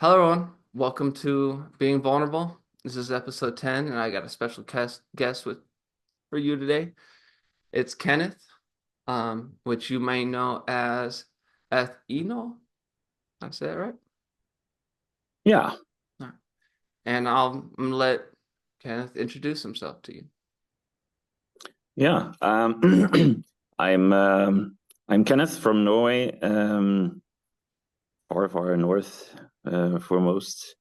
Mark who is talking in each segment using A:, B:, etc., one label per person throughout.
A: Hello, everyone. Welcome to Being Vulnerable. This is episode 10, and I got a special guest for you today. It's Kenneth, which you may know as Eonel. I say that right?
B: Yeah,
A: All right. And I'm gonna let Kenneth introduce himself to you.
B: yeah. I'm I'm Kenneth from Norway, far north, foremost.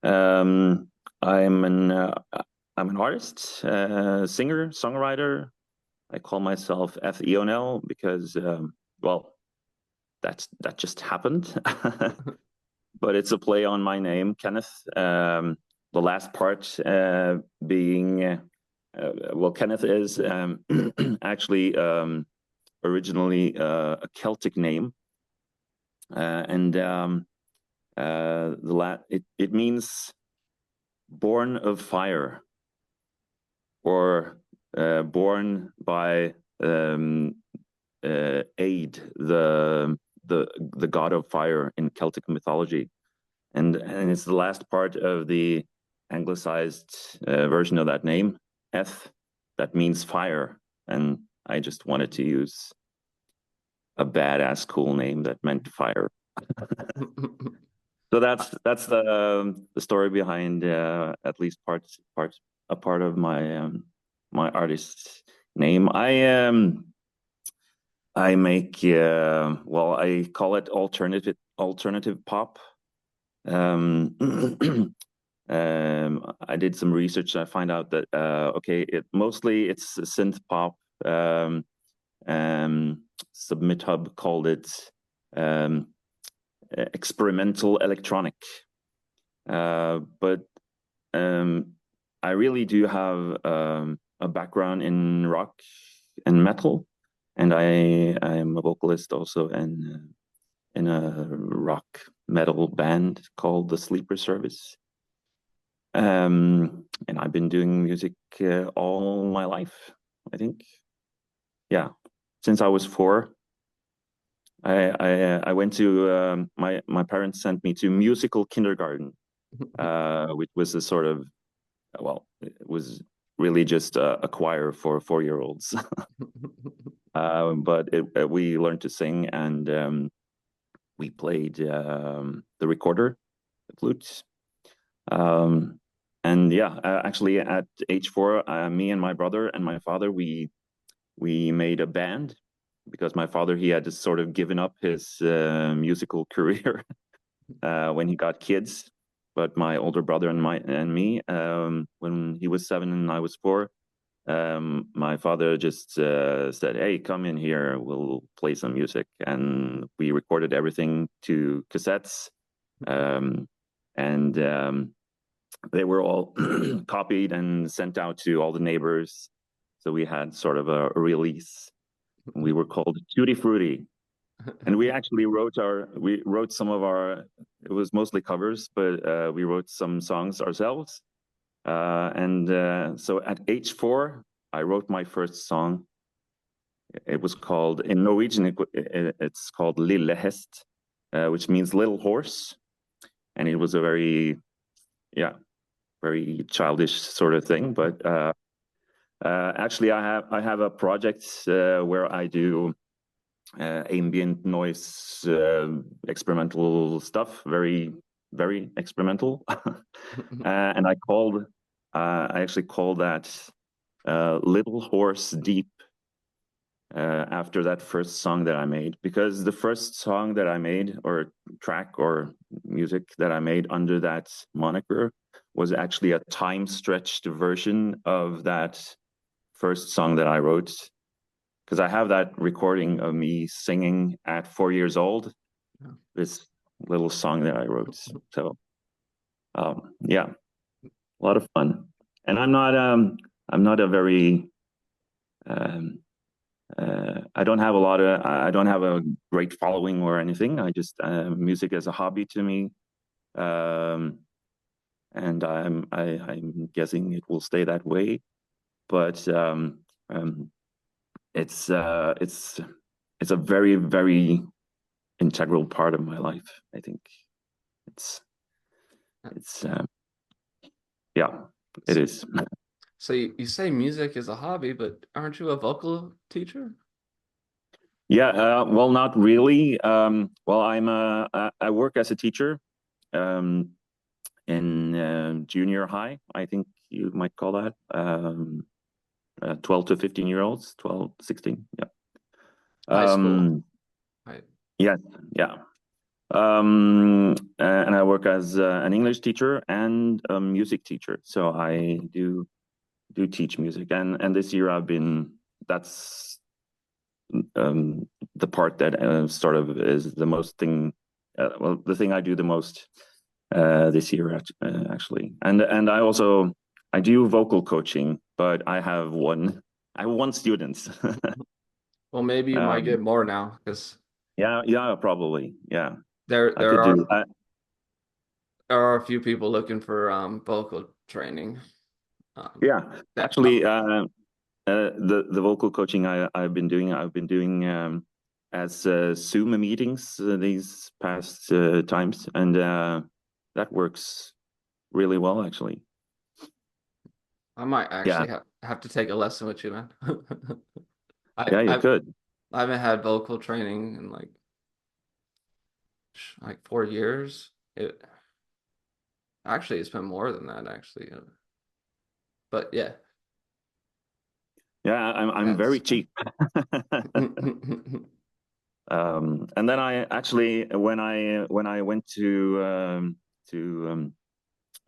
B: Um, I'm an uh, I'm an artist, singer, songwriter. I call myself Eonel because well, that just happened, but it's a play on my name, Kenneth. The last part being well, Kenneth is actually originally a Celtic name, and it means born of fire or born by um, Aid, the god of fire in Celtic mythology, and it's the last part of the anglicized version of that name, Eth, that means fire, and I just wanted to use a badass cool name that meant fire. So that's the story behind at least parts a part of my artist's name. I make well, I call it alternative pop. Um, I did some research. I find out that okay, it's synth pop. Um, Submit called it um, experimental electronic. But um, I really do have a background in rock and metal, and I am a vocalist also in a rock metal band called the Sleeper Service. And I've been doing music all my life, I think. Yeah, since I was four. I went to my parents sent me to musical kindergarten, which was a sort of, well, it was really just a choir for 4 year olds. But we learned to sing, and we played the recorder, the flutes. Um, and yeah, actually at age four, me and my brother and my father, we made a band because my father, he had just sort of given up his musical career when he got kids. But my older brother and me, when he was 7 and I was 4, my father just said, "Hey, come in here. We'll play some music." And we recorded everything to cassettes, um, and they were all copied and sent out to all the neighbors. So we had sort of a release. We were called Tutti Frutti, and we wrote some of our. It was mostly covers, but we wrote some songs ourselves. And so at age 4, I wrote my first song. It was called, in Norwegian, it's called Lille Hest, which means little horse. And it was a very, yeah, very childish sort of thing. But actually, I have a project where I do ambient noise, experimental stuff, very experimental. And I actually called that Little Horse Deep after that first song that I made, because the first song that I made, or track or music that I made under that moniker, was actually a time stretched version of that first song that I wrote. Because I have that recording of me singing at 4 years old, this little song that I wrote. So yeah, a lot of fun. And I'm not a very um, I don't have a great following or anything. I just music as a hobby to me, um, and I'm guessing it will stay that way. But um, it's uh, it's it's a very integral part of my life. I think it's It's yeah, it
A: So,
B: is.
A: so you say music is a hobby, but aren't you a vocal teacher?
B: Yeah, well, not really. Well, I work as a teacher um, in junior high. I think you might call that 12 to 15-year-olds, 12, 16. Yeah.
A: High school.
B: Um,
A: Right.
B: yeah, yeah. And I work as an English teacher and a music teacher. So I do teach music, and this year that's the part that sort of is the most thing. Well, the thing I do the most this year actually, and I do vocal coaching, but I have one student.
A: Well, maybe you might get
B: um,
A: more now because
B: yeah, yeah, probably, yeah.
A: there
B: I
A: there
B: could do
A: are
B: that.
A: there are a few people looking for vocal training. Um,
B: Yeah,
A: that
B: actually, the vocal coaching I've been doing as Zoom meetings these past times, and that works really well, actually.
A: I might
B: Yeah,
A: actually have to take a lesson with you, man. I
B: yeah, you
A: I
B: could.
A: I haven't had vocal training in like 4 years. It actually it's been more than that actually. But yeah,
B: Yeah, I'm very
A: that's
B: cheap. And then I actually, when I went to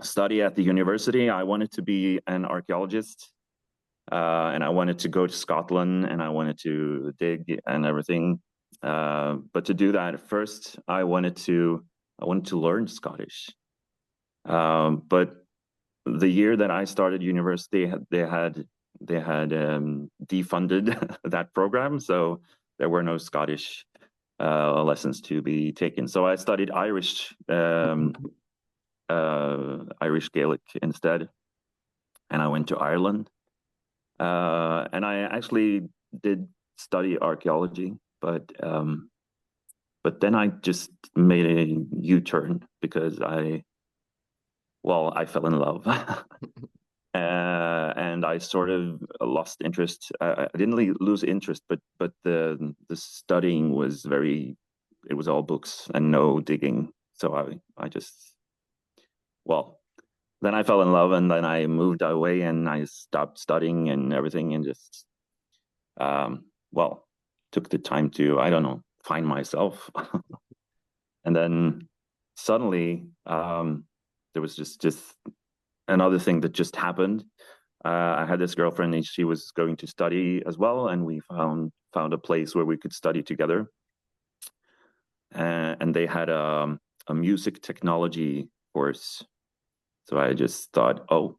B: study at the university, I wanted to be an archaeologist, and I wanted to go to Scotland, and I wanted to dig and everything. But to do that, first I wanted to learn Scottish. But the year that I started university, they had defunded that program, so there were no Scottish lessons to be taken. So I studied Irish Gaelic instead, and I went to Ireland. And I actually did study archaeology, but then I just made a U-turn because I fell in love. And I sort of lost interest. I didn't lose interest, but the studying was it was all books and no digging. So I just well then I fell in love, and then I moved away and I stopped studying and everything, and just um took the time to, I don't know, find myself. And then suddenly there was just another thing that just happened. I had this girlfriend, and she was going to study as well, and we found a place where we could study together. And they had a music technology course. So I just thought, oh,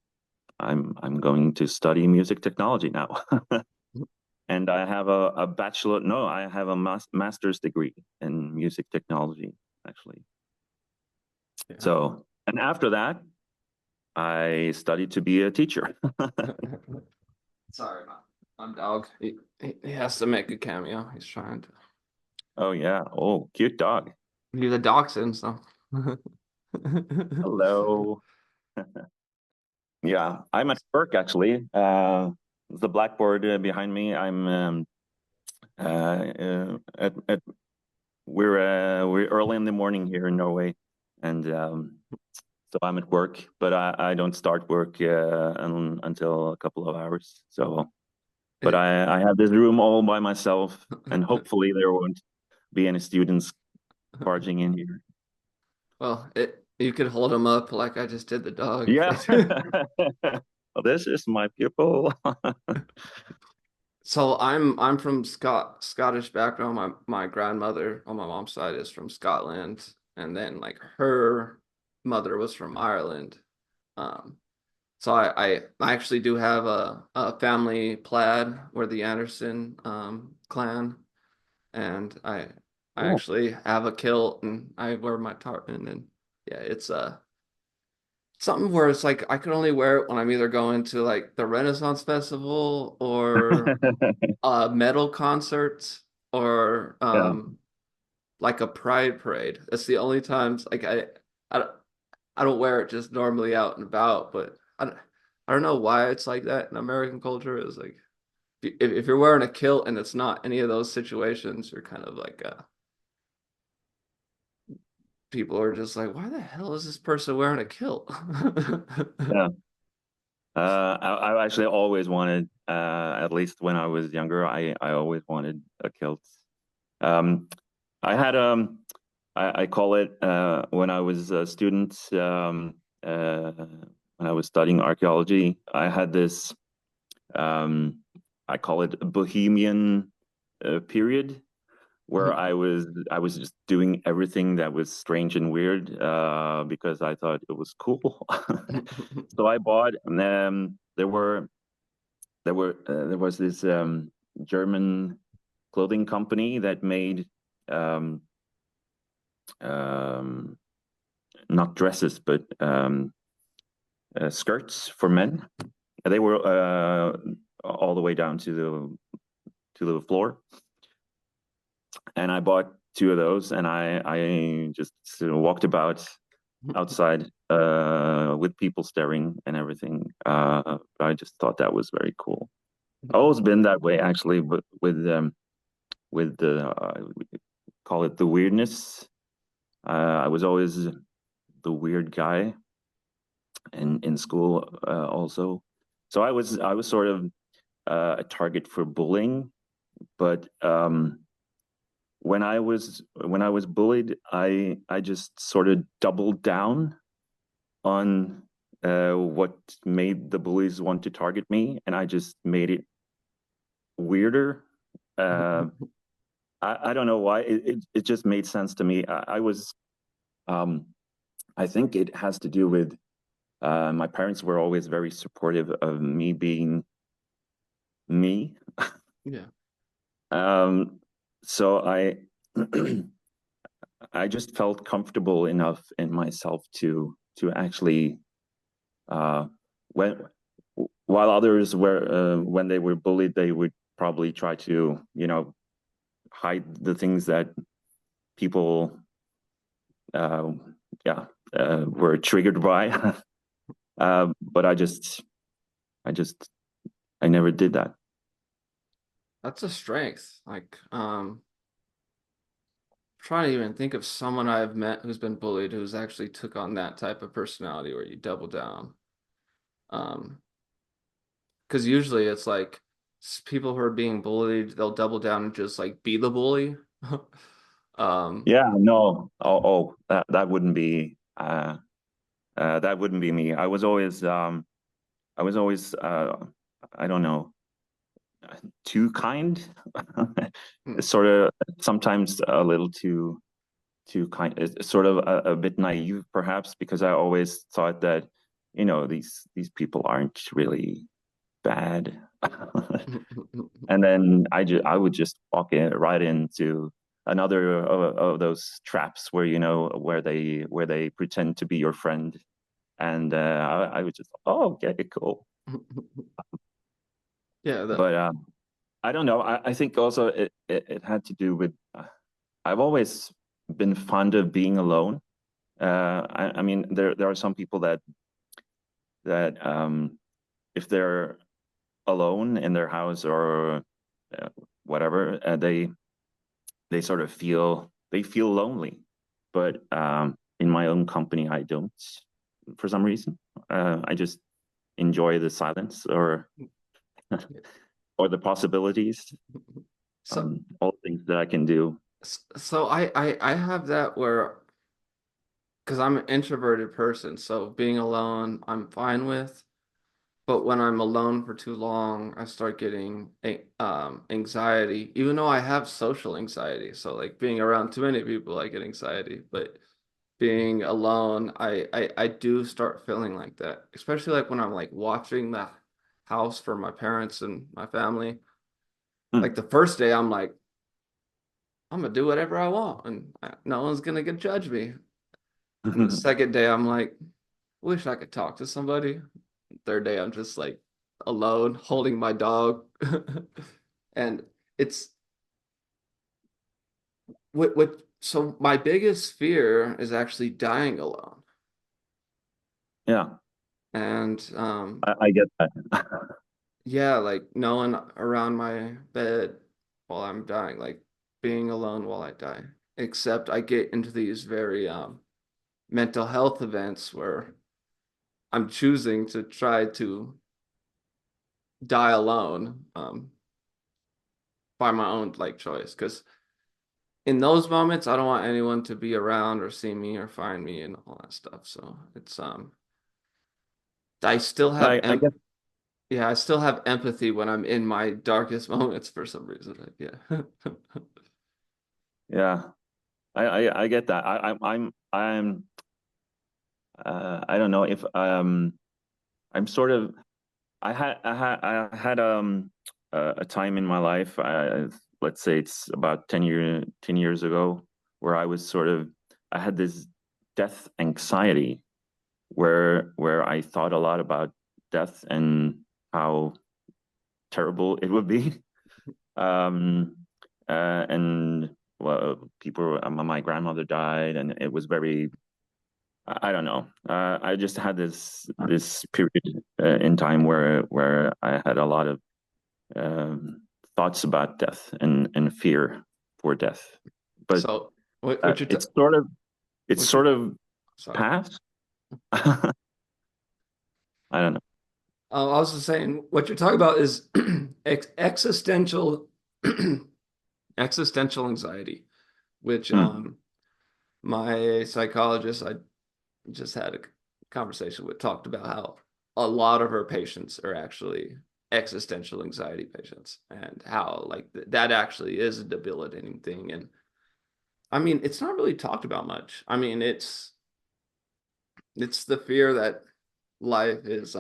B: I'm going to study music technology now. And I have a bachelor. No, I have a master's degree in music technology, actually.
A: yeah.
B: So, and after that, I studied to be a teacher.
A: Sorry, my dog. He has to make a cameo. He's trying to.
B: Oh yeah. Oh, cute dog.
A: He's a dachshund, so.
B: Hello. Yeah, I'm at work actually. The blackboard behind me. I'm at we're early in the morning here in Norway, and so I'm at work, but I don't start work until a couple of hours. So, but
A: It,
B: I have this room all by myself, and hopefully there won't be any students barging in here.
A: well, you could hold him up like I just did the dog if
B: Yeah.
A: they.
B: Well, this is my pupil.
A: So I'm from Scottish background. My grandmother on my mom's side is from Scotland, and then like her mother was from Ireland. Um, so I actually do have a family plaid. We're the Anderson clan, and I
B: Cool.
A: actually have a kilt and I wear my tartan, and yeah, it's something where it's like I could only wear it when I'm either going to like the Renaissance Festival or metal concerts or
B: Yeah.
A: like a pride parade. That's the only times like I I don't wear it just normally out and about, but I don't know why it's like that in American culture. It's like if you're wearing a kilt and it's not any of those situations, you're kind of like people are just like, why the hell is this person wearing a kilt?
B: Yeah. I actually always wanted, at least when I was younger, I always wanted a kilt. Um, I had I call it when I was a student, when I was studying archaeology, I had this um, I call it a bohemian period where I was just doing everything that was strange and weird because I thought it was cool. So I bought there was this German clothing company that made um, um, not dresses but skirts for men. They were all the way down to the floor, and I bought two of those, and I just sort of walked about outside with people staring and everything. I just thought that was very cool. I've always been that way actually, but with the we call it the weirdness. I was always the weird guy in school also. So I was sort of a target for bullying, but when I was bullied, I just sort of doubled down on what made the bullies want to target me, and I just made it weirder. Uh, I don't know why it just made sense to me. I was um, I think it has to do with my parents were always very supportive of me being me.
A: Yeah.
B: Um, so I just felt comfortable enough in myself to actually when while others were when they were bullied, they would probably try to hide the things that people uh, yeah were triggered by. But I just I never did that.
A: That's a strength. Like, trying to even think of someone I've met who's been bullied who's actually took on that type of personality where you double down. Um, because usually it's like people who are being bullied, they'll double down and just like be the bully. Um,
B: Yeah, no, that wouldn't be that wouldn't be me. I was always I don't know, too kind.
A: hmm,
B: It's sort of sometimes a little too kind. It's sort of a bit naive, perhaps, because I always thought that these people aren't really bad. And then I would just walk in right into another of those traps where where they pretend to be your friend, and I would just okay, cool.
A: yeah,
B: But I don't know. I think also it had to do with I've always been fond of being alone. I mean, there are some people that if they're alone in their house or uh, whatever, they sort of feel lonely. But in my own company, I don't. For some reason, I just enjoy the silence or the possibilities,
A: so
B: all the things that I can do.
A: so I have that where because I'm an introverted person, so being alone I'm fine with. But when I'm alone for too long, I start getting anxiety, even though I have social anxiety. So like being around too many people, I get anxiety. But being alone, I do start feeling like that, especially like when I'm like watching the house for my parents and my family. Like
B: Hmm.
A: the first day, I'm like, I'm gonna do whatever I want, and no one's gonna get judge me. And the second day, I'm like, wish I could talk to somebody. Third day, I'm just like alone, holding my dog. And it's what so my biggest fear is actually dying alone.
B: Yeah,
A: And
B: I get that.
A: yeah, like no one around my bed while I'm dying, like being alone while I die. Except I get into these very mental health events where I'm choosing to try to die alone by my own like choice. Because in those moments, I don't want anyone to be around or see me or find me and all that stuff. So it's I still have
B: I guess,
A: yeah, I still have empathy when I'm in my darkest moments for some reason. Like, yeah.
B: yeah, I get that. I don't know if I'm sort of I had a time in my life, let's say it's about 10 years ago, where I had this death anxiety where I thought a lot about death and how terrible it would be. Um, and well, my grandmother died, and it was very, I don't know. I just had this period in time where I had a lot of um, thoughts about death and fear for death. But
A: So what you're
B: it's
A: what you
B: sort of
A: sorry.
B: past. I don't know.
A: I was just saying what you're talking about is existential existential anxiety, which
B: Hmm.
A: my psychologist I just had a conversation with talked about how a lot of her patients are actually existential anxiety patients and how like that actually is a debilitating thing. And I mean, it's not really talked about much. I mean, it's the fear that life is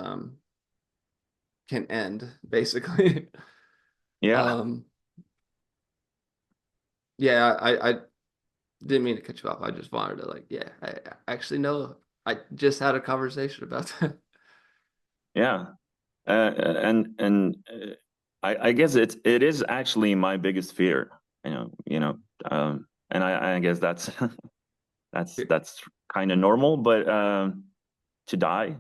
A: can end basically.
B: Yeah,
A: um yeah, I didn't mean to cut you off. I just wanted to like, yeah, I actually know I just had a conversation about that.
B: yeah. And I guess it is actually my biggest fear. And I guess that's that's kind of normal, but to die.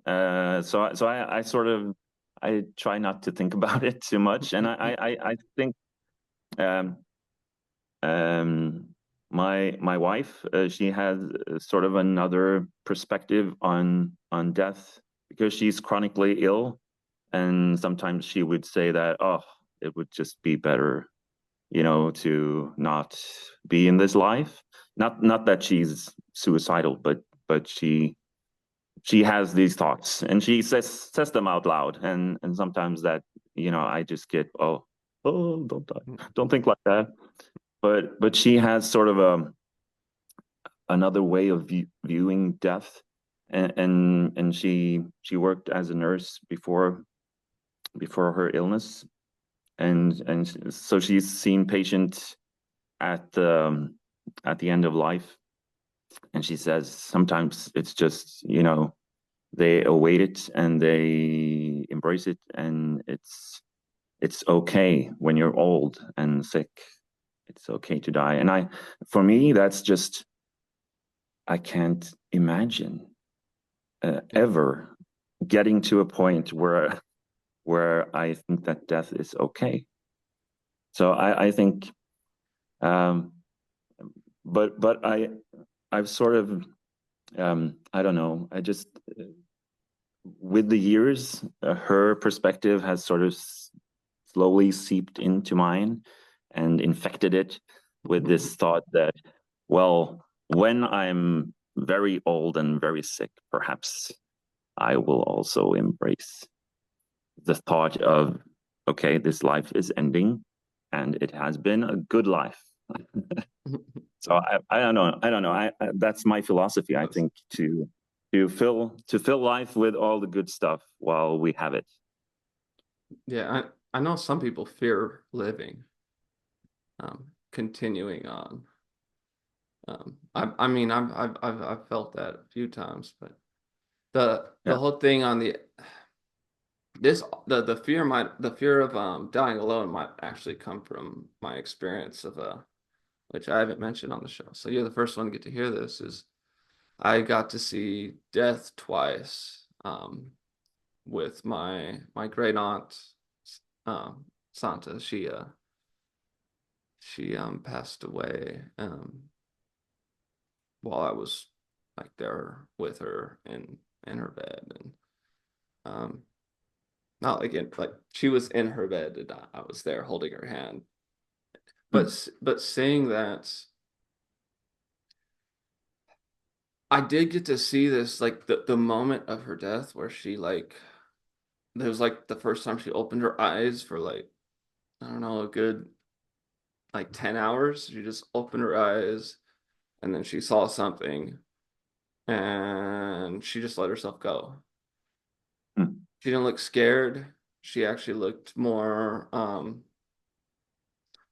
B: So I sort of I try not to think about it too much, and I think um, um, my wife she has sort of another perspective on death because she's chronically ill, and sometimes she would say that, oh, it would just be better, to not be in this life. Not that she's suicidal, but she has these thoughts and she says them out loud, and sometimes that, I just get, oh, don't think like that. But she has sort of another way of viewing death, and she worked as a nurse before her illness, and so she's seen patients at the end of life, and she says sometimes it's just, they await it and they embrace it, and it's okay when you're old and sick. It's okay to die. And for me, that's just, I can't imagine
A: Yeah.
B: ever getting to a point where I think that death is okay. So I think, um, but I've sort of, I don't know. I just, with the years, her perspective has sort of slowly seeped into mine and infected it with this thought that, well, when I'm very old and very sick, perhaps I will also embrace the thought of, okay, this life is ending and it has been a good life. So I don't know. I don't know. That's my philosophy. I think to fill life with all the good stuff while we have it.
A: Yeah, I know some people fear living, continuing on. I mean, I've felt that a few times, but the
B: Yeah.
A: whole thing on the fear of dying alone might actually come from my experience of which I haven't mentioned on the show. So you're the first one to get to hear this is I got to see death twice with my great aunt Santa. She passed away while I was like there with her in her bed, and um not like in like she was in her bed and I was there holding her hand.
B: Hmm.
A: But saying that, I did get to see this like the moment of her death where she like it was like the first time she opened her eyes for like I don't know, a good like 10 hours. She just opened her eyes and then she saw something and she just let herself go.
B: Hmm.
A: She didn't look scared. She actually looked more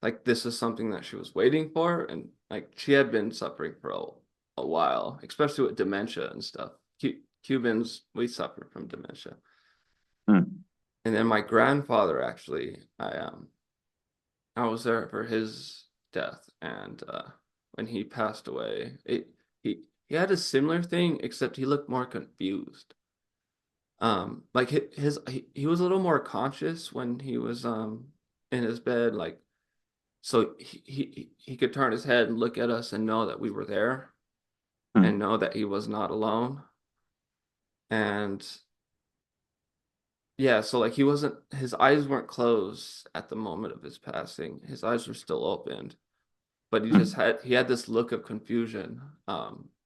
A: like this is something that she was waiting for. And like she had been suffering for a while, especially with dementia and stuff. Cubans, we suffer from dementia.
B: Hmm.
A: And then my grandfather actually, I was there for his death, and when he passed away, he had a similar thing, except he looked more confused. Like he was a little more conscious when he was in his bed, like so he could turn his head and look at us and know that we were there and
B: Hmm.
A: know that he was not alone. And yeah, so like he wasn't his eyes weren't closed at the moment of his passing. His eyes were still opened, but
B: Hmm.
A: he had this look of confusion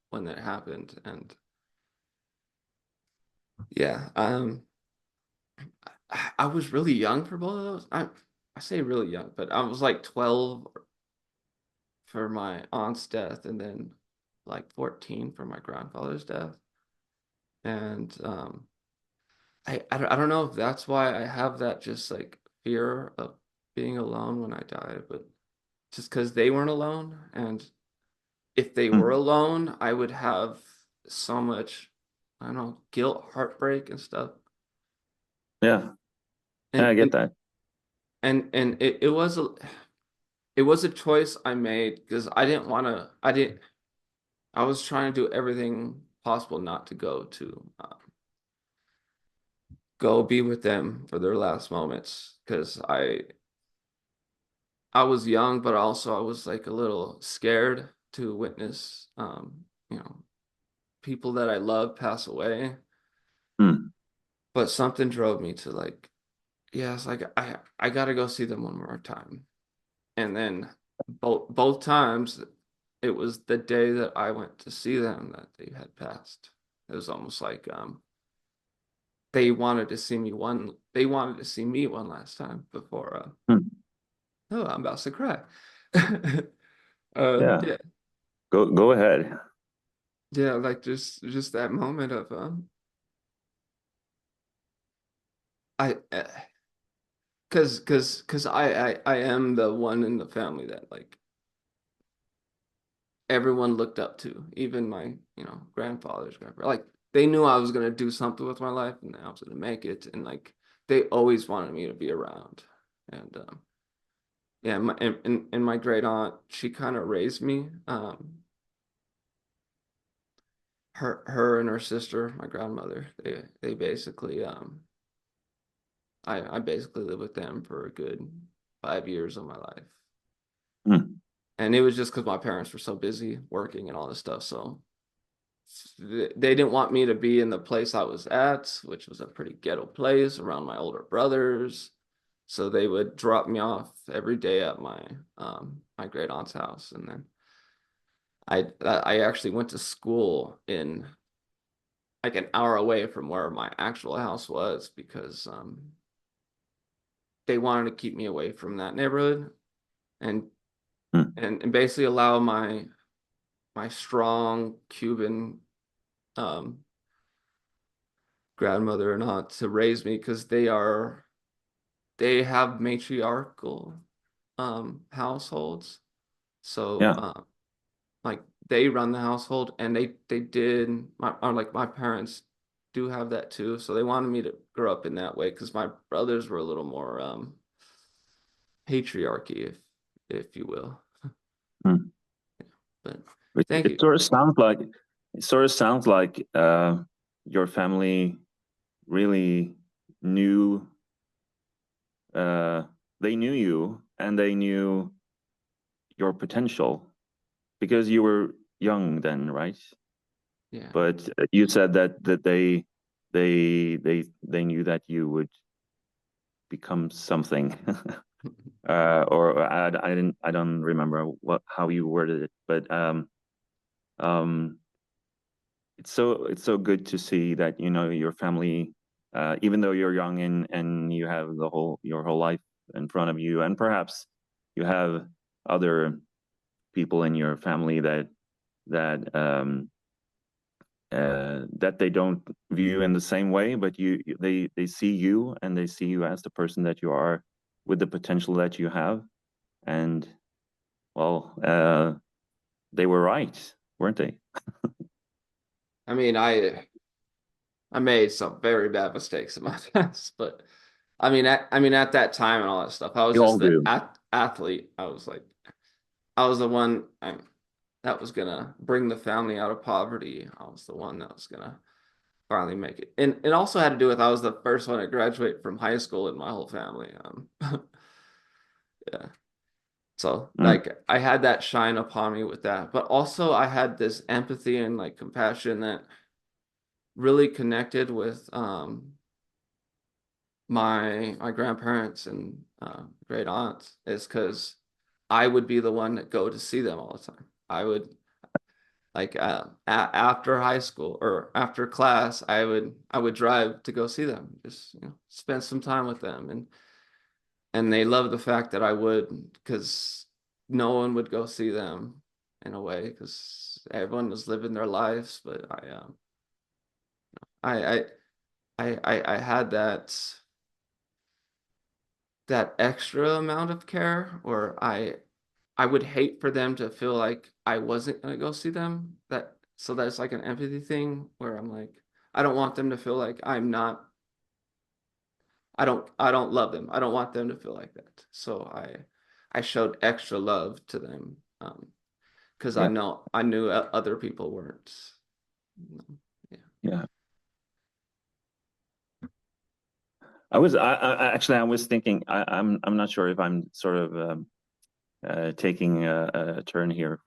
A: when that happened. And yeah, I was really young for both of those. I say really young, but I was like 12 for my aunt's death and then like 14 for my grandfather's death. And I don't know if that's why I have that just like fear of being alone when I die, but just because they weren't alone. And if they were
B: Hmm.
A: alone, I would have so much, I don't know, guilt, heartbreak and stuff.
B: Yeah. Yeah,
A: And
B: I get
A: and
B: that.
A: it was a choice I made because I didn't I was trying to do everything possible not to go be with them for their last moments because I was young, but also I was like a little scared to witness you know, people that I love pass away.
B: Hmm.
A: But something drove me to like, yes, like I gotta go see them one more time. And then both times it was the day that I went to see them that they had passed. It was almost like they wanted to see me one last time before
B: Hmm.
A: oh, I'm about to cry.
B: Yeah.
A: Yeah,
B: Go ahead.
A: yeah, like just that moment of I cause I am the one in the family that like everyone looked up to, even my, grandfather's grandpa. Like they knew I was gonna do something with my life and I was gonna make it, and like they always wanted me to be around. And yeah, and my great aunt, she kind of raised me. Her and her sister, my grandmother, they basically I basically lived with them for a good 5 years of my life.
B: Hmm.
A: And it was just because my parents were so busy working and all this stuff. So they didn't want me to be in the place I was at, which was a pretty ghetto place around my older brothers. So they would drop me off every day at my great aunt's house, and then I actually went to school in like an hour away from where my actual house was because they wanted to keep me away from that neighborhood and
B: Hmm.
A: and basically allow my strong Cuban um grandmother and aunt to raise me because they have matriarchal households. So
B: Yeah.
A: like they run the household and they did my or like my parents do have that too. So they wanted me to grow up in that way because my brothers were a little more patriarchy, if you will.
B: Hmm.
A: But
B: It,
A: thank
B: it
A: you.
B: sort of sounds like It sort of sounds like your family really knew uh, they knew you and they knew your potential because you were young then, right?
A: Yeah.
B: But you said that they knew that you would become something. Or I don't remember what how you worded it, but um it's so good to see that you know your family, even though you're young and you have the whole your whole life in front of you, and perhaps you have other people in your family that that they don't view in the same way, but they see you and they see you as the person that you are with the potential that you have, and well, they were right, weren't they?
A: I mean, I made some very bad mistakes in my past, but I mean, at that time and all that stuff, I was
B: You all
A: just the
B: do.
A: athlete. I was like, I was the one that was gonna bring the family out of poverty. I was the one that was gonna finally make it, and it also had to do with I was the first one to graduate from high school in my whole family. Yeah, so
B: Mm,
A: like I had that shine upon me with that, but also I had this empathy and like compassion that really connected with my grandparents and great aunts is because I would be the one that go to see them all the time. I would like after high school or after class, I would drive to go see them, just spend some time with them, and they love the fact that I would because no one would go see them in a way because everyone was living their lives, but I I had that extra amount of care where I would hate for them to feel like I wasn't gonna go see them. So that's like an empathy thing where I'm like, I don't want them to feel like I'm not, I don't love them. I don't want them to feel like that. So I showed extra love to them because
B: yeah,
A: I knew other people weren't. Yeah.
B: yeah. I was thinking I'm not sure if I'm sort of taking a turn here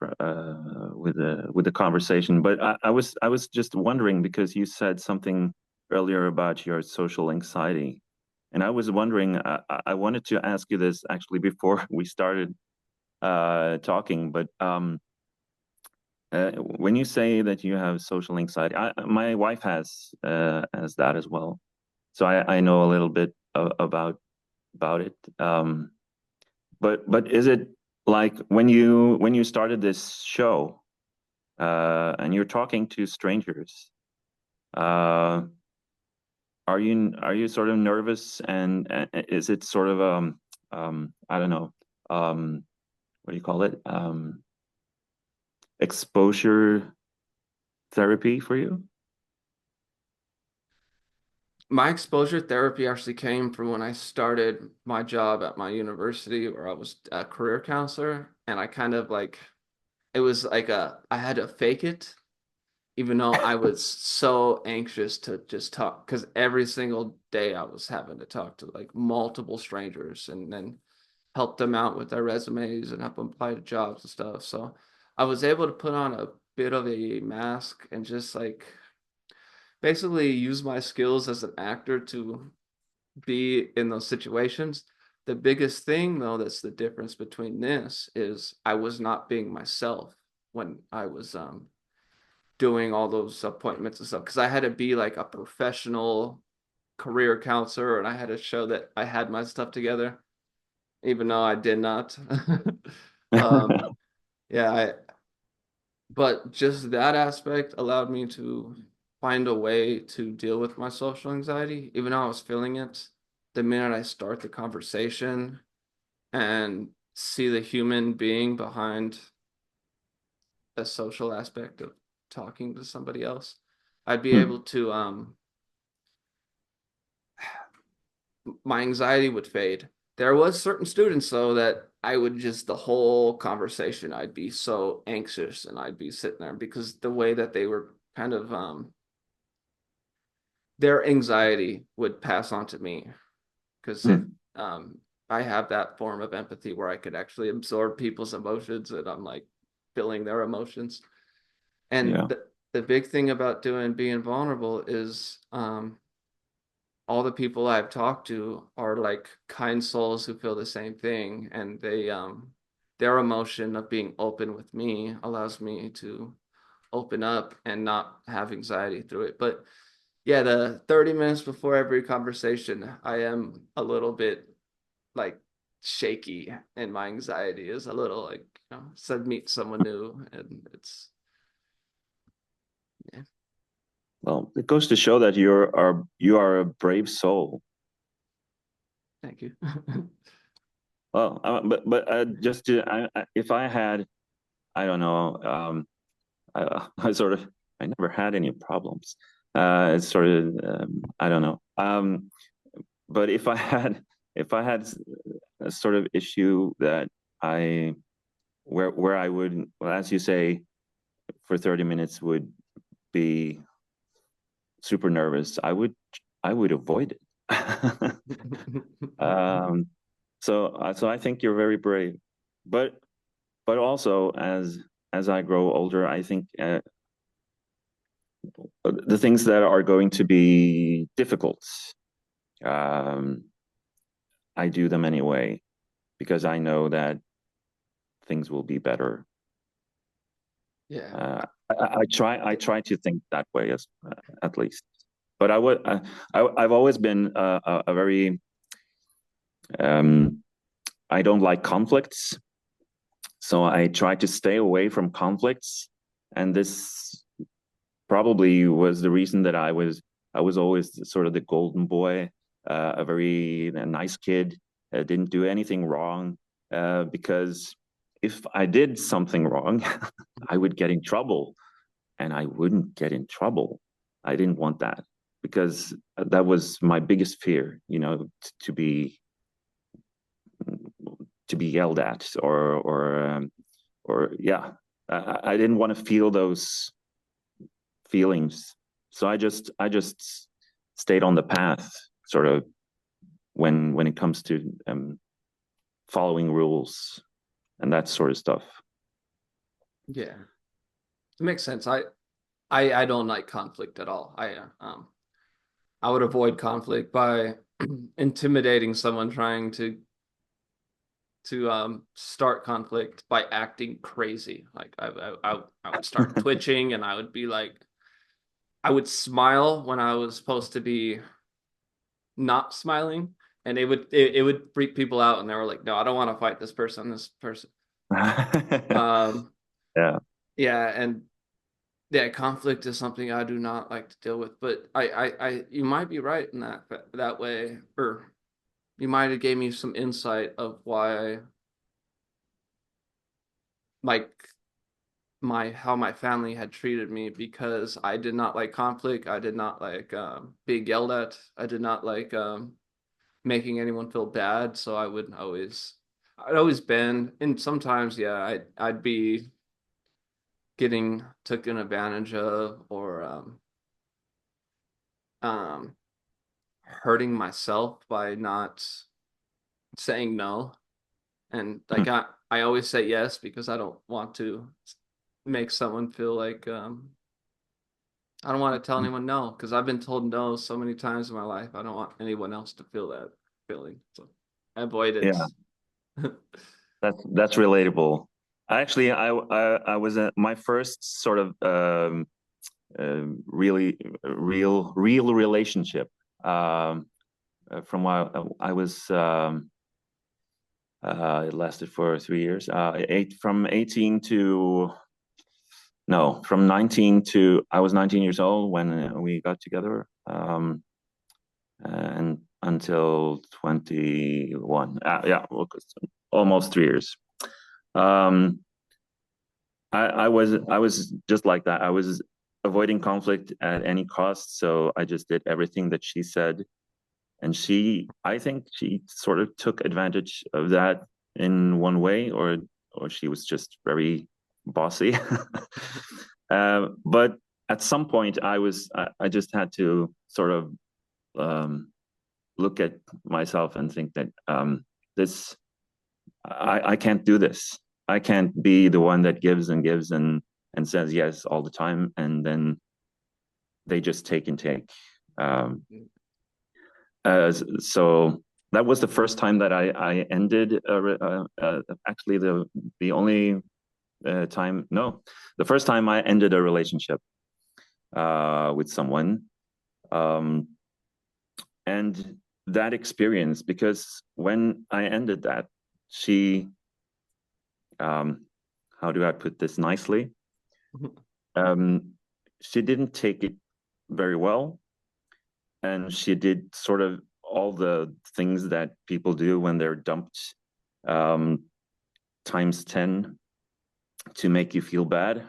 B: with the conversation, but I was just wondering because you said something earlier about your social anxiety, and I was wondering. I wanted to ask you this actually before we started talking, but when you say that you have social anxiety, my wife has that as well, so I know a little bit about it. But is it like when you started this show and you're talking to strangers, uh, are you sort of nervous and is it sort of I don't know, what do you call it, exposure therapy for you?
A: My exposure therapy actually came from when I started my job at my university where I was a career counselor, and I kind of like it was like I had to fake it even though I was so anxious to just talk because every single day I was having to talk to like multiple strangers and then help them out with their resumes and help them apply to jobs and stuff. So I was able to put on a bit of a mask and just like basically use my skills as an actor to be in those situations. The biggest thing though that's the difference between this is I was not being myself when I was doing all those appointments and stuff because I had to be like a professional career counselor and I had to show that I had my stuff together, even though I did not. um, yeah, but just that aspect allowed me to find a way to deal with my social anxiety, even though I was feeling it. The minute I start the conversation and see the human being behind a social aspect of talking to somebody else, I'd be
B: Hmm.
A: able to my anxiety would fade. There was certain students though that I would just the whole conversation I'd be so anxious and I'd be sitting there because the way that they were kind of their anxiety would pass on to me because it
B: Mm,
A: um I have that form of empathy where I could actually absorb people's emotions and I'm like feeling their emotions. And
B: yeah.
A: the big thing about doing being vulnerable is all the people I've talked to are like kind souls who feel the same thing, and their emotion of being open with me allows me to open up and not have anxiety through it. But yeah, the 30 minutes before every conversation, I am a little bit like shaky and my anxiety is a little like, said meet someone new and it's yeah,
B: Well, it goes to show that you are a brave soul.
A: thank you.
B: Well, just to if I had, I don't know, I sort of I never had any problems. It's sort of I don't know. But if I had a sort of issue that I where I would, well, as you say, for 30 minutes would be super nervous, I would avoid it. um, so I think you're very brave, but also as I grow older, I think the things that are going to be difficult, um, I do them anyway because I know that things will be better.
A: Yeah.
B: I try to think that way as at least. But I've always been a very um, I don't like conflicts, so I try to stay away from conflicts, and this probably was the reason that I was always sort of the golden boy, a very nice kid, didn't do anything wrong, because if I did something wrong, I would get in trouble, and I wouldn't get in trouble. I didn't want that because that was my biggest fear, to be yelled at or yeah, I didn't want to feel those feelings, so I just stayed on the path, sort of, when it comes to following rules and that sort of stuff.
A: Yeah. It makes sense. I don't like conflict at all. I would avoid conflict by intimidating someone trying to start conflict by acting crazy. Like I would start twitching and I would be like I would smile when I was supposed to be not smiling and it would freak people out and they were like, no, I don't want to fight this person. Um
B: Yeah.
A: yeah, and yeah, conflict is something I do not like to deal with, but you might be right in that way, or you might have gave me some insight of why, like my how my family had treated me because I did not like conflict. I did not like being yelled at. I did not like making anyone feel bad. So I'd always been, and sometimes, yeah, I'd be getting taken advantage of or um hurting myself by not saying no. And like I always say yes because I don't want to make someone feel like I don't want to tell anyone no because I've been told no so many times in my life. I don't want anyone else to feel that feeling. So I avoid it.
B: Yeah, that's relatable. Actually, I was my first sort of really real relationship, from while I was it lasted for 3 years. From 18 to no, from 19 to I was 19 years old when we got together, and until 21. Yeah, well, almost 3 years. Um, I was just like that. I was avoiding conflict at any cost, so I just did everything that she said. And I think she sort of took advantage of that in one way, or she was just very bossy. But at some point, I just had to sort of um, look at myself and think that this I can't do this. I can't be the one that gives and gives and says yes all the time, and then they just take and take. Um, so that was the first time that I ended. Actually, the only time, no, the first time I ended a relationship with someone, um, and that experience, because when I ended that, she, um, how do I put this nicely? Um, she didn't take it very well, and she did sort of all the things that people do when they're dumped, um, times 10 to make you feel bad.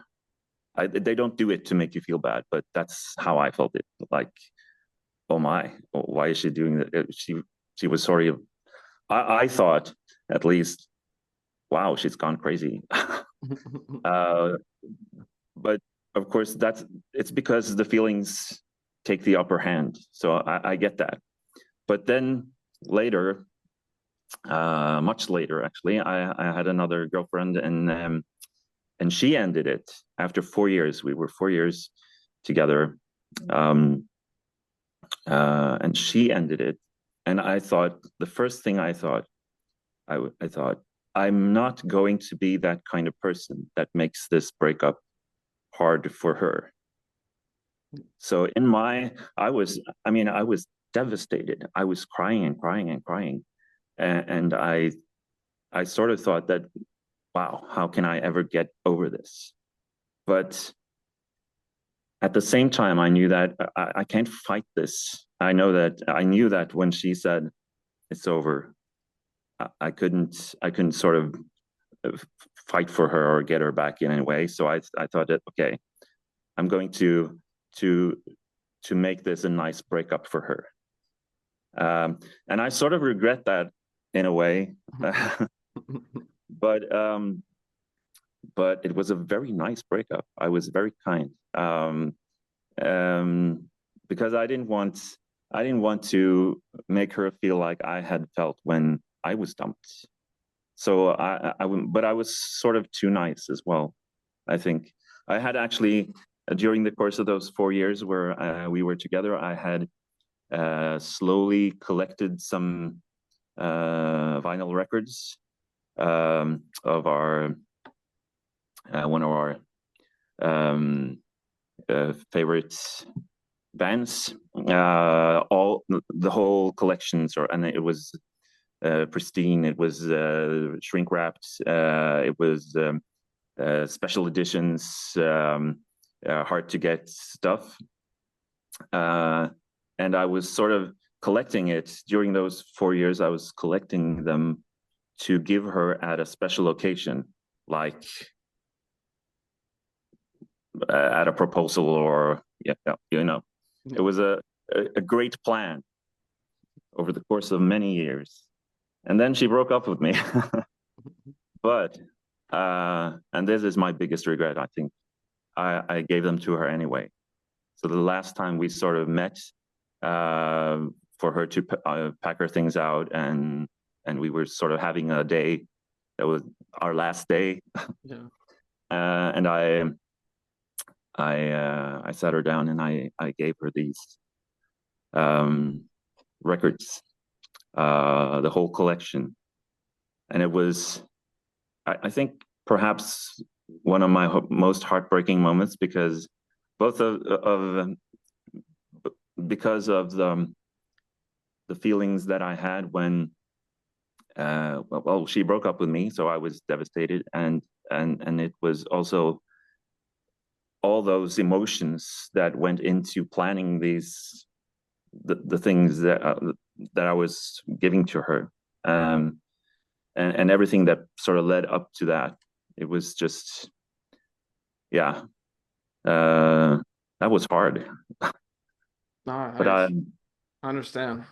B: They don't do it to make you feel bad, but that's how I felt it. Like, oh my, why is she doing that? She was sorry. I thought at least, wow, she's gone crazy. uh, but of course, it's because the feelings take the upper hand. So I get that. But then later, much later, actually, I had another girlfriend, and she ended it after 4 years. We were 4 years together, um, and she ended it. And I thought the first thing I thought I'm not going to be that kind of person that makes this breakup hard for her. So I was devastated. I was crying and crying and crying, and I sort of thought that, wow, how can I ever get over this? But at the same time, I knew that I can't fight this. I knew that when she said it's over, I couldn't sort of fight for her or get her back in any way. So I thought that, okay, I'm going to to make this a nice breakup for her. And I sort of regret that in a way, but it was a very nice breakup. I was very kind, um, because I didn't want to make her feel like I had felt when I was dumped. So but I was sort of too nice as well. I think I had actually during the course of those 4 years where we were together, I had slowly collected some vinyl records of our one of our um, favorite bands. All the whole collections, and it was pristine. It was shrink wrapped. It was special editions, hard to get stuff. And I was sort of collecting it during those 4 years. I was collecting them to give her at a special occasion, like at a proposal, or yeah, you know, it was a great plan over the course of many years. And then she broke up with me. But and this is my biggest regret. I think I gave them to her anyway. So the last time we sort of met, for her to pack her things out, and we were sort of having a day that was our last day.
A: Yeah.
B: And I sat her down and I gave her these um, records, the whole collection, and it was I think perhaps one of my most heartbreaking moments, because both of because of the feelings that I had when well, she broke up with me, so I was devastated, and it was also all those emotions that went into planning the things that I was giving to her, and everything that sort of led up to that. It was just, yeah, uh, that was hard.
A: No,
B: But
A: I understand.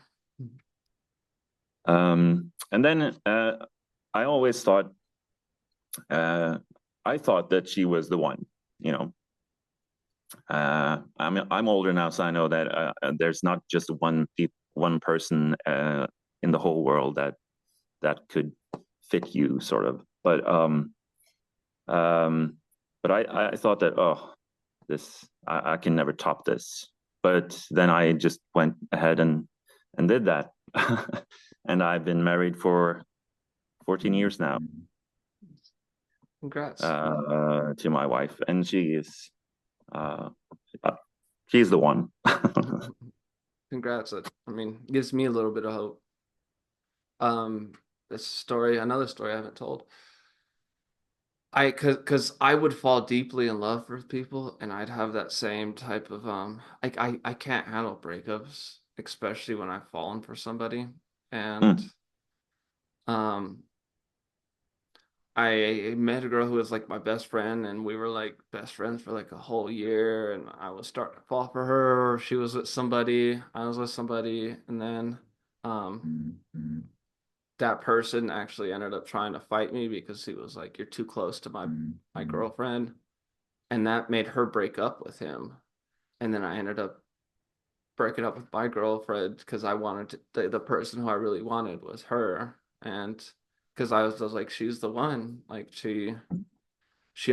B: And then I always thought uh, I thought that she was the one. You know, I'm older now, so I know that there's not just one person in the whole world that could fit you, sort of. Um, but I thought that, oh, this I can never top this. But then I just went ahead and did that, and I've been married for 14 years now
A: Congrats.
B: to my wife, and uh, uh, she's the one.
A: Congrats. I mean, gives me a little bit of hope. Um, this story, another story I haven't told. Cause I would fall deeply in love with people, and I'd have that same type of I can't handle breakups, especially when I've fallen for somebody. And
B: Mm,
A: um I met a girl who was like my best friend, and we were like best friends for like a whole year, and I was starting to fall for her. She was with somebody, I was with somebody, and then um that person actually ended up trying to fight me because he was like, "You're too close to my girlfriend," and that made her break up with him. And then I ended up breaking up with my girlfriend because I wanted the person who I really wanted was her, and because I was like, she's the one, like she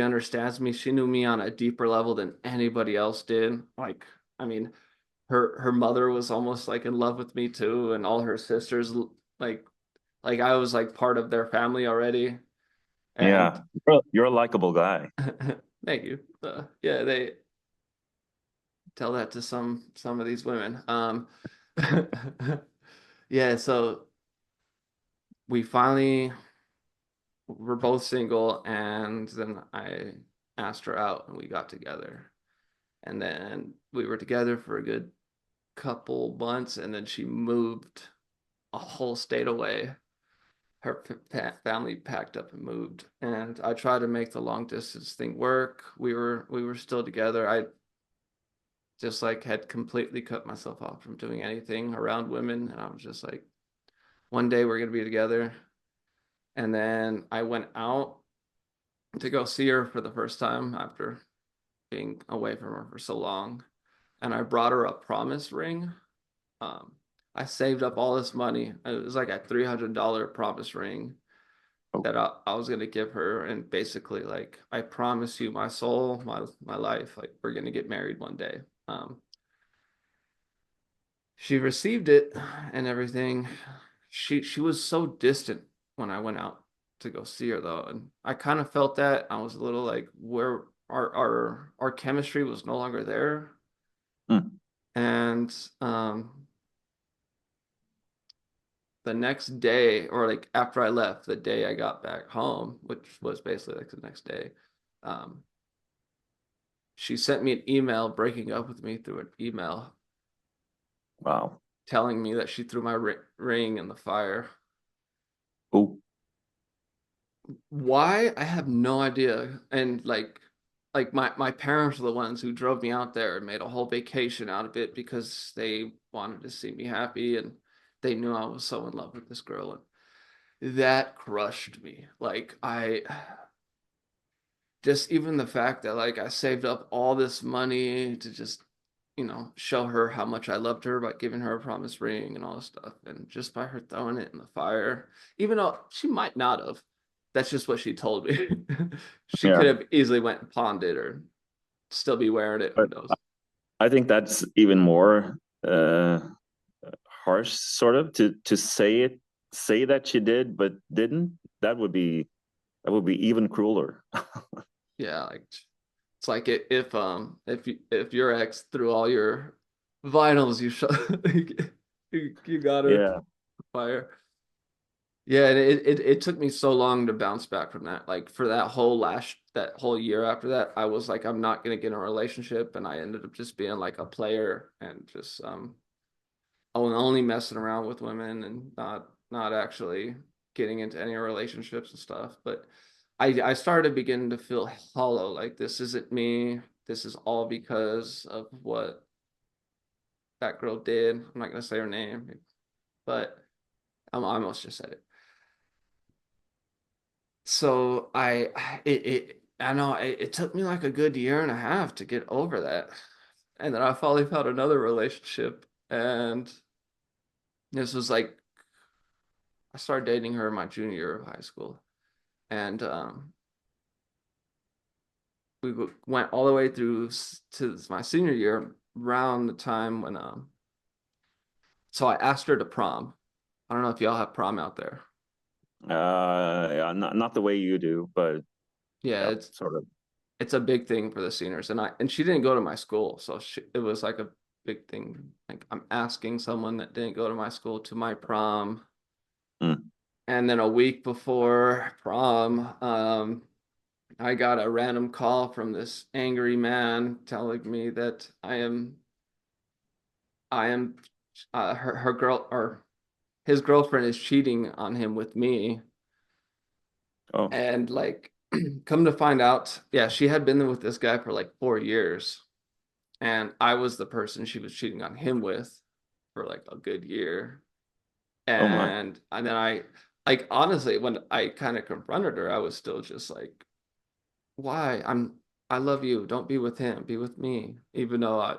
A: understands me. She knew me on a deeper level than anybody else did. Like, I mean, her mother was almost like in love with me too, and all her sisters like like I was like part of their family already. And
B: yeah, you're a likable guy.
A: thank you. Yeah, they tell that to some of these women. Yeah, so we finally were both single, and then I asked her out, and we got together. And then we were together for a good couple months, and then she moved a whole state away. Her family packed up and moved, and I tried to make the long distance thing work. We were still together. I just like had completely cut myself off from doing anything around women, and I was just like, one day we're gonna be together. And then I went out to go see her for the first time after being away from her for so long, and I brought her a promise ring. Um, I saved up all this money. It was like a $300 promise ring
B: Oh,
A: that I was gonna give her, and basically like, I promise you my soul, my life, like we're gonna get married one day. She received it and everything. She was so distant when I went out to go see her though, and I kind of felt that. I was a little like, where our chemistry was no longer there.
B: mm,
A: And the next day, or like after I left, the day I got back home, which was basically like the next day, um, she sent me an email breaking up with me through an email,
B: wow.
A: telling me that she threw my ring in the fire.
B: Oh,
A: Why? I have no idea. And like my parents are the ones who drove me out there and made a whole vacation out of it because they wanted to see me happy, and they knew I was so in love with this girl, and that crushed me. Like, I just, even the fact that like I saved up all this money to just, show her how much I loved her by giving her a promise ring and all this stuff. And just by her throwing it in the fire, even though she might not have, that's just what she told me. She
B: yeah.
A: could have easily went and pawned it or still be wearing it. Who
B: But
A: knows?
B: I think that's even more harsh, sort of, to say that she did but didn't. That would be even crueler.
A: Yeah, like it's like if your ex threw all your vinyls, you got her
B: Yeah.
A: fire. Yeah, and it took me so long to bounce back from that. Like for that whole year after that, I was like, I'm not gonna get in a relationship, and I ended up just being like a player and just only messing around with women and not actually getting into any relationships and stuff. But I started beginning to feel hollow, like this isn't me. This is all because of what that girl did. I'm not gonna say her name, but I almost just said it. So I know it took me like a good year and a half to get over that. And then I finally found another relationship, and this was like I started dating her in my junior year of high school. And we went all the way through to my senior year around the time when so I asked her to prom. I don't know if y'all have prom out there.
B: Yeah, not the way you do, but
A: Yeah,
B: yeah, sort of.
A: it's a big thing for the seniors, and she didn't go to my school, so it was like a big thing. Like I'm asking someone that didn't go to my school to my prom,
B: Mm.
A: and then a week before prom, I got a random call from this angry man telling me that I am her girl or his girlfriend is cheating on him with me,
B: Oh,
A: and like come to find out, yeah, she had been with this guy for like 4 years. And I was the person she was cheating on him with for like a good year.
B: oh my.
A: And then like honestly, when I kind of confronted her, I was still just like, why? I love you. Don't be with him. Be with me. Even though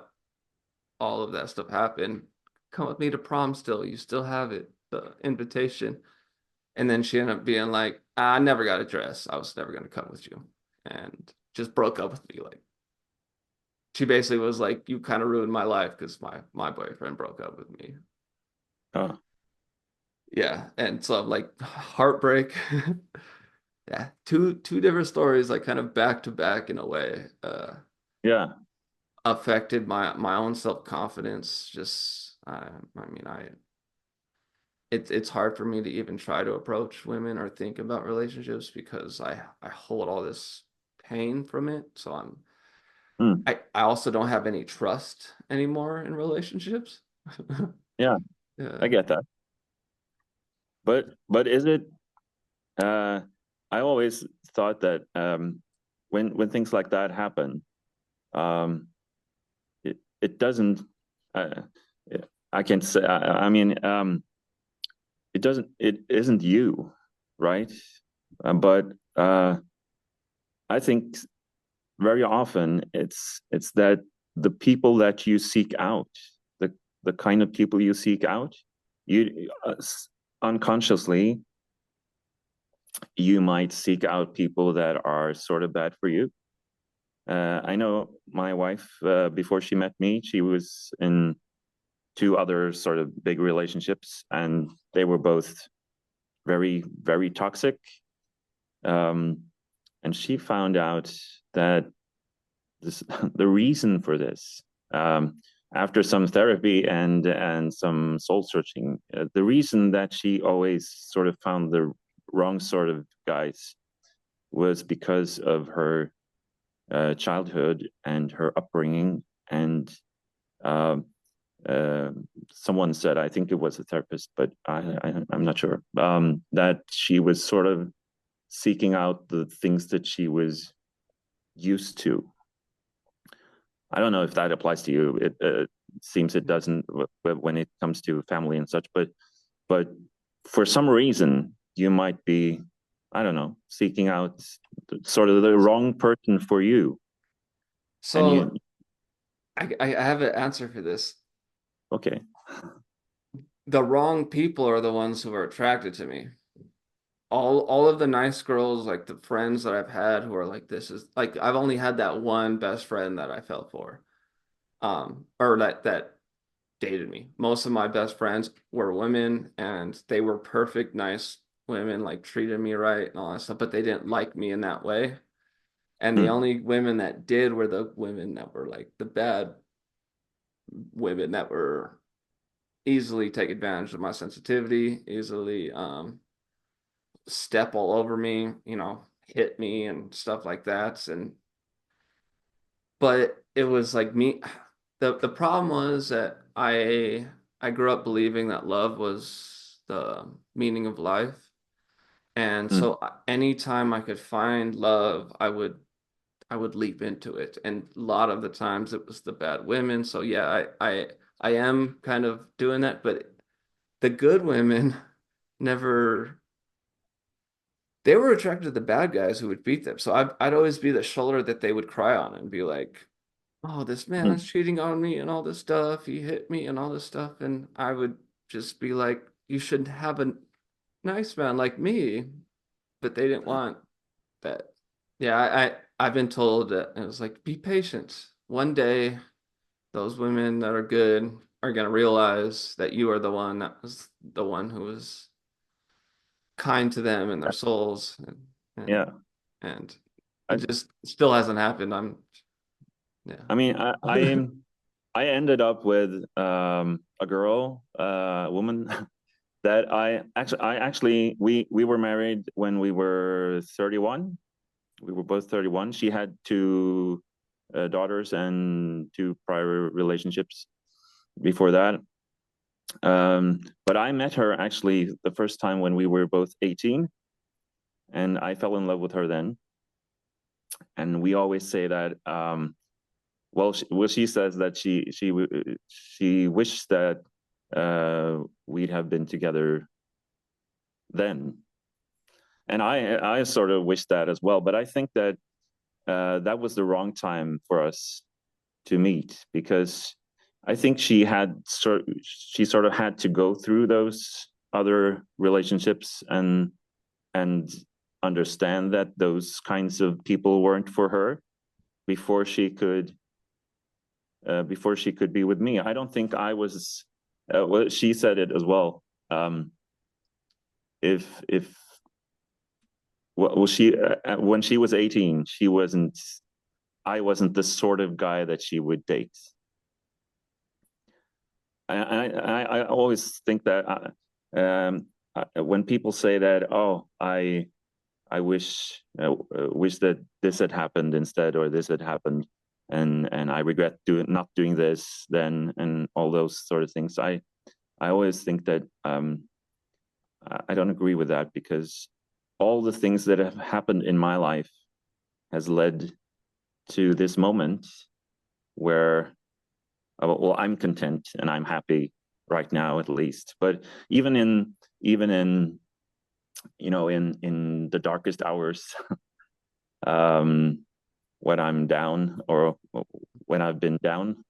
A: all of that stuff happened, come with me to prom still. You still have it, the invitation. And then she ended up being like, I never got a dress. I was never gonna come with you. And just broke up with me. Like she basically was like, you kind of ruined my life because my boyfriend broke up with me.
B: Oh,
A: Yeah, and so like heartbreak. Yeah, two different stories, like kind of back to back in a way,
B: yeah.
A: affected my own self-confidence. Just I mean, it's hard for me to even try to approach women or think about relationships because I hold all this pain from it. So
B: Mm.
A: I also don't have any trust anymore in relationships.
B: Yeah, I
A: Yeah.
B: get that. But is it uh I always thought that when things like that happen, um it doesn't uh, I can say I mean it isn't you, right? But I think very often it's that the people that you seek out, the the kind of people you seek out, you unconsciously you might seek out people that are sort of bad for you. I know my wife, before she met me, she was in two other sort of big relationships, and they were both very, very toxic. Um, and she found out that this, the reason for this, after some therapy and some soul searching, the reason that she always sort of found the wrong sort of guys was because of her childhood and her upbringing. And uh, uh, someone said, I think it was a therapist, but I'm not sure, that she was sort of seeking out the things that she was used to. I don't know if that applies to you. It seems it doesn't when it comes to family and such, but for some reason you might be, I don't know, seeking out sort of the wrong person for you, and you
A: So I have an answer for this.
B: okay.
A: The wrong people are the ones who are attracted to me. All of the nice girls, like the friends that I've had who are like this is like I've only had that one best friend that I fell for. Or that dated me. Most of my best friends were women and they were perfect, nice women, like treated me right and all that stuff, but they didn't like me in that way. And the
B: Hmm.
A: only women that did were the women that were like the bad women that were easily take advantage of my sensitivity, easily step all over me, hit me and stuff like that. And but it was like me the problem was that I grew up believing that love was the meaning of life. And
B: Hmm.
A: so anytime I could find love, I would leap into it. And a lot of the times it was the bad women. So yeah, I am kind of doing that, but the good women never they were attracted to the bad guys who would beat them. So I'd always be the shoulder that they would cry on and be like, "Oh, this man is
B: Mm.
A: cheating on me and all this stuff. He hit me and all this stuff." And I would just be like, "You should have a nice man like me." But they didn't want that. Yeah, I've been told that it was like, be patient. One day, those women that are good are gonna realize that you are the one that was the one who was kind to them and their souls, and
B: Yeah.
A: and it
B: I,
A: just still hasn't happened. I'm yeah.
B: I mean, I ended up with a girl, woman that we were married when we were 31. We were both 31. She had two daughters and two prior relationships before that. But I met her actually the first time when we were both 18, and I fell in love with her then. And we always say that she says that she wished that we'd have been together then, and I sort of wish that as well. But I think that that was the wrong time for us to meet, because I think she sort of had to go through those other relationships and understand that those kinds of people weren't for her before she could be with me. I don't think I was. Well, she said it as well. If well, she when she was 18, she wasn't. I wasn't the sort of guy that she would date. I always think that when people say that, oh, I wish that this had happened instead, or this had happened, and I regret not doing this then, and all those sort of things. I always think that I don't agree with that, because all the things that have happened in my life has led to this moment where well, I'm content and I'm happy right now, at least. But even in in the darkest hours, um, when I'm down, or when I've been down,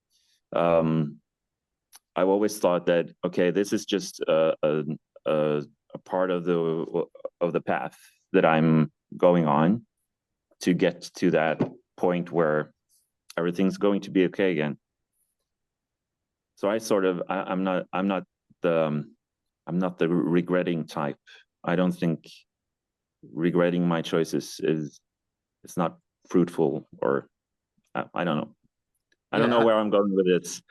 B: um, I've always thought that, okay, this is just a, a part of the path that I'm going on to get to that point where everything's going to be okay again. So the I'm not the regretting type. I don't think regretting my choices is it's not fruitful, or I don't know. I don't know
A: Yeah.
B: where I'm going with this.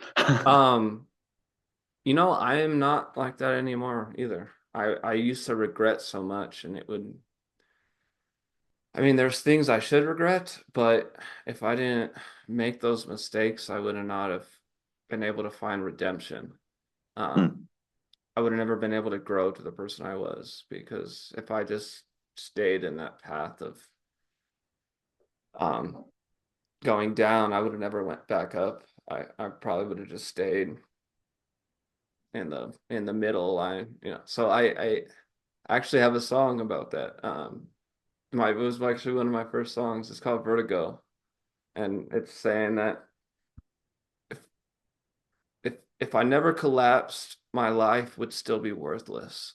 A: Um, I am not like that anymore either. I used to regret so much, and it would I mean, there's things I should regret, but if I didn't make those mistakes, I would have not have been able to find redemption. Um,
B: Hmm.
A: I would have never been able to grow to the person I was, because if I just stayed in that path of um, going down, I would have never went back up. I probably would have just stayed in the middle line, So I actually have a song about that. It was actually one of my first songs. It's called Vertigo, and it's saying that if if I never collapsed, my life would still be worthless.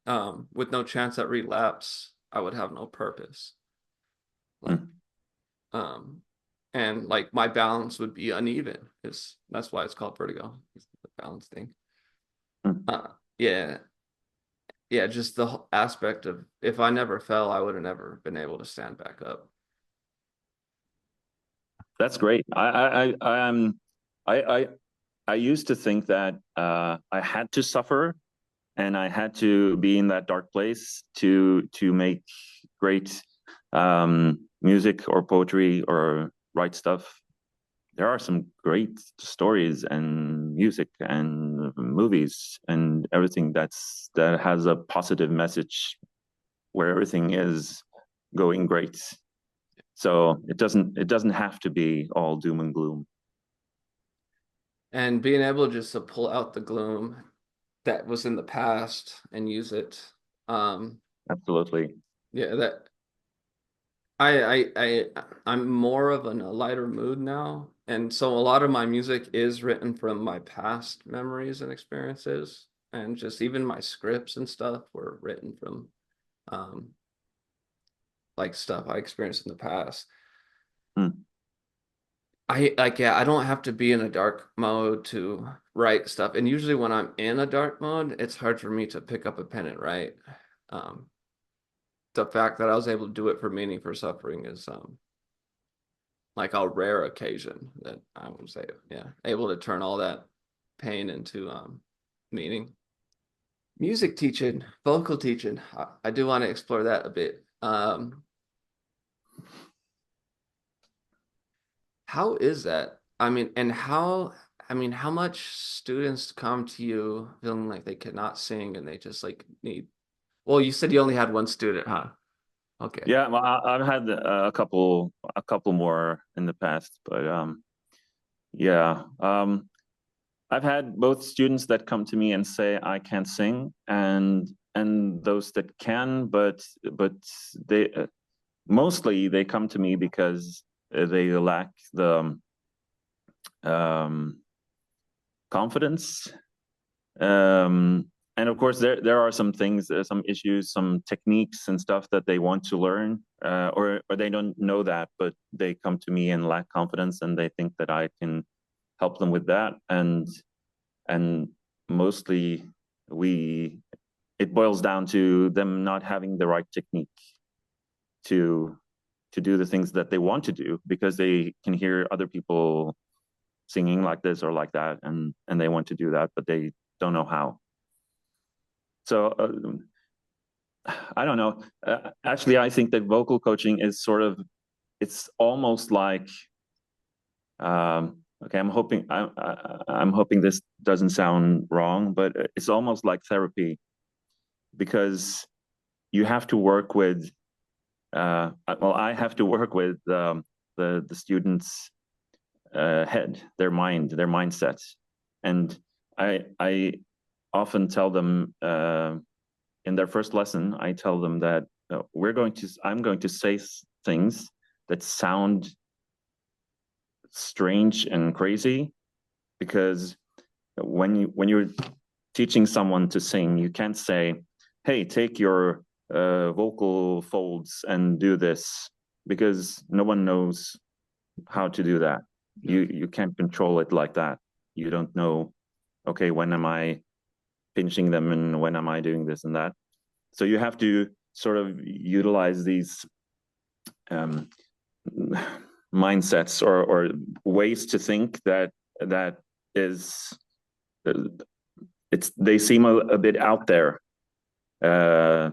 A: With no chance at relapse, I would have no purpose. Like,
B: Hmm.
A: um, and like my balance would be uneven. That's why it's called vertigo. It's the balance thing.
B: Hmm.
A: Uh, yeah, yeah. Just the whole aspect of, if I never fell, I would have never been able to stand back up.
B: That's great. I I I used to think that I had to suffer and I had to be in that dark place to make great music or poetry or write stuff. There are some great stories and music and movies and everything that has a positive message where everything is going great. So it doesn't have to be all doom and gloom.
A: And being able just to pull out the gloom that was in the past and use it. Um,
B: Absolutely.
A: yeah, that I'm more of in a lighter mood now, and so a lot of my music is written from my past memories and experiences, and just even my scripts and stuff were written from um like stuff I experienced in the past.
B: Hmm.
A: Yeah, I don't have to be in a dark mode to write stuff. And usually when I'm in a dark mode, it's hard for me to pick up a pen and write. Um, the fact that I was able to do it for meaning for suffering is like a rare occasion that I would say, yeah, able to turn all that pain into meaning. Music teaching, vocal teaching. I do want to explore that a bit. How is that? I mean, and how much students come to you feeling like they cannot sing and they just like need, well, you said you only had one student, huh? Okay.
B: Yeah, well, I've had a couple more in the past, but yeah, I've had both students that come to me and say I can't sing, and those that can, but they mostly they come to me because they lack the um, confidence. And of course, there are some things, some issues, some techniques and stuff that they want to learn, or they don't know that, but they come to me and lack confidence, and they think that I can help them with that. And mostly we it boils down to them not having the right technique to do the things that they want to do because they can hear other people singing like this or like that, and they want to do that, but they don't know how. So I don't know. Actually, I think that vocal coaching is sort of, it's almost like okay, I'm hoping this doesn't sound wrong, but it's almost like therapy because you have to work with well, I have to work with the students' head, their mind, their mindset, and I often tell them in their first lesson, I tell them that I'm going to say things that sound strange and crazy because when you're teaching someone to sing, you can't say, "Hey, take your vocal folds and do this," because no one knows how to do that. You can't control it like that. You don't know. Okay, when am I pinching them and when am I doing this and that? So you have to sort of utilize these um, mindsets or ways to think that is they seem a bit out there, uh,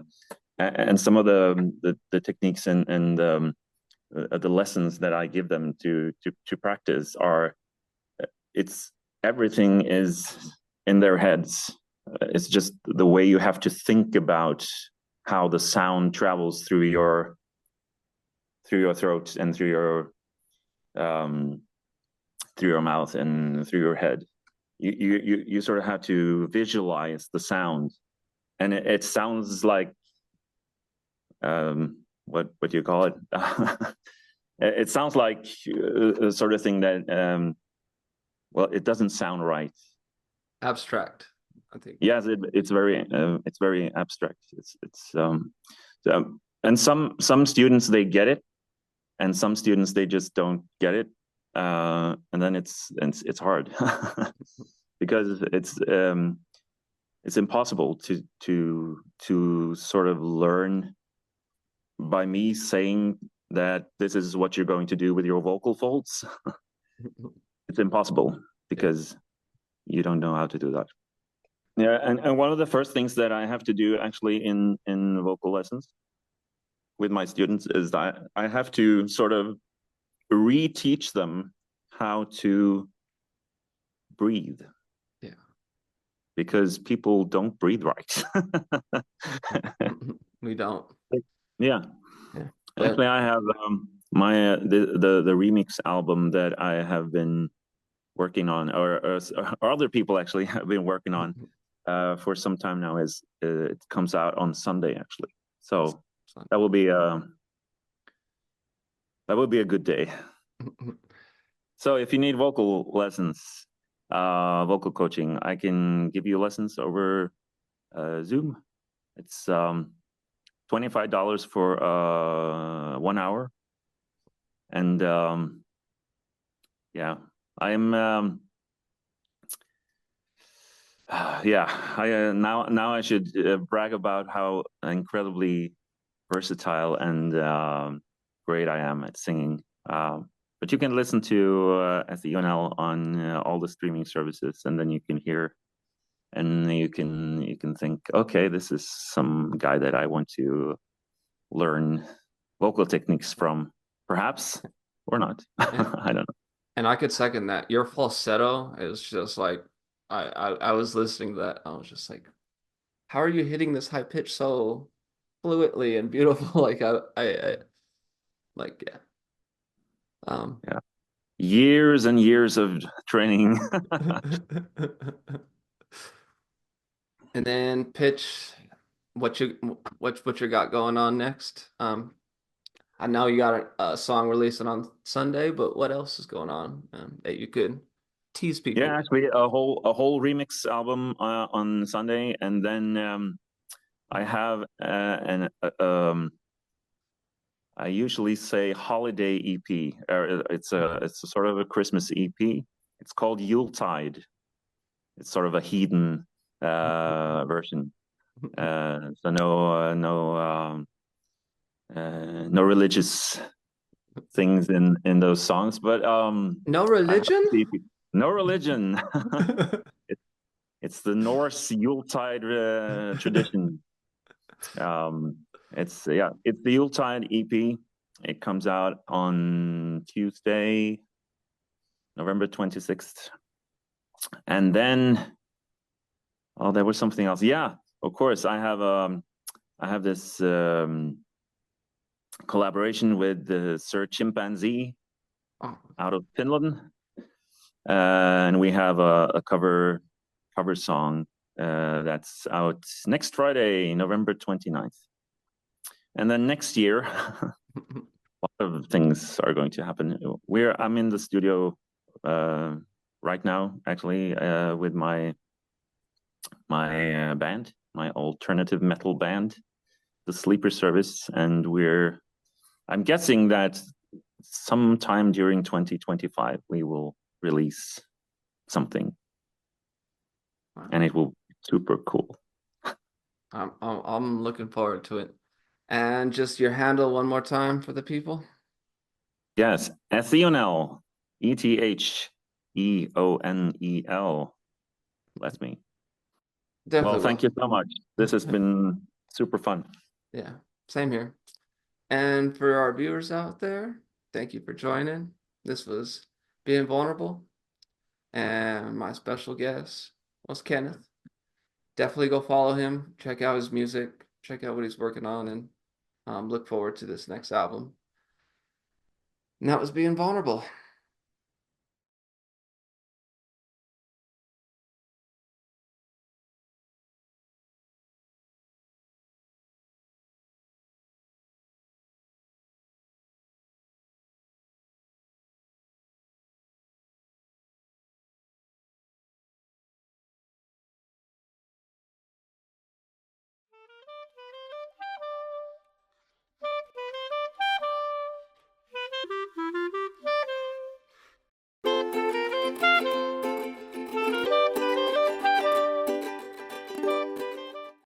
B: and some of the techniques and the lessons that I give them to practice are it's everything is in their heads. It's just the way you have to think about how the sound travels through your throat and um, through your mouth and through your head. You sort of have to visualize the sound, and it sounds like what do you call it? It sounds like a sort of thing that well, it doesn't sound right.
A: Abstract, I think.
B: Yes, it's very abstract. And some students they get it, and some students they just don't get it, and then it's hard because it's impossible to sort of learn by me saying that this is what you're going to do with your vocal folds. It's impossible
A: Yeah.
B: because you don't know how to do that. Yeah, and one of the first things that I have to do actually in vocal lessons with my students is that I have to sort of reteach them how to breathe
A: Yeah.
B: because people don't breathe right.
A: We don't.
B: Yeah,
A: Yeah.
B: actually, I have my the remix album that I have been working on, or other people actually have been working on. for some time now. Is It comes out on Sunday actually, so
A: So-
B: that will be a good day. So if you need vocal lessons, vocal coaching, I can give you lessons over Zoom. It's $25 for 1 hour, and yeah, I'm yeah. I now I should brag about how incredibly versatile and great I am at singing. But you can listen to at the Eonel on all the streaming services, and then you can hear, and you can think, okay, this is some guy that I want to learn vocal techniques from, perhaps, or not.
A: and,
B: I don't know.
A: and I could second that. Your falsetto is just like I was listening to that. I was just like, how are you hitting this high pitch so fluently and beautiful? Like I like yeah. Um
B: Yeah, years and years of training.
A: and then pitch what you got going on next. I know you got a song releasing on Sunday, but what else is going on that you could tease people
B: Yeah,
A: with?
B: actually, a whole remix album on Sunday, and then I have an I usually say holiday EP. It's a sort of a Christmas EP. It's called Yuletide. It's sort of a heathen version. So no religious things in those songs, but
A: No
B: I have
A: religion?
B: the EP. No religion. It's the Norse Yuletide tradition. Um, it's the Yuletide EP. It comes out on Tuesday, November 26th. And then, oh, there was something else. Yeah, of course, I have this collaboration with the Sir Chimpanzee
A: Oh,
B: out of Finland, and we have a cover song that's out next Friday, November 29th. And then next year, a lot of things are going to happen. I'm in the studio right now, actually, with my band, my alternative metal band, the Sleeper Service, and I'm guessing that sometime during 2025 we will release something, and it will be super cool.
A: I'm looking forward to it. And just your handle one more time for the people.
B: Yes, Eonel, Etheonel. That's me. Well,
A: Definitely
B: thank
A: will.
B: you so much. This has been super fun.
A: Yeah, same here. And for our viewers out there, thank you for joining. This was Being Vulnerable, and my special guest was Kenneth. Definitely go follow him, check out his music, check out what he's working on, and look forward to this next album. And that was Being Vulnerable.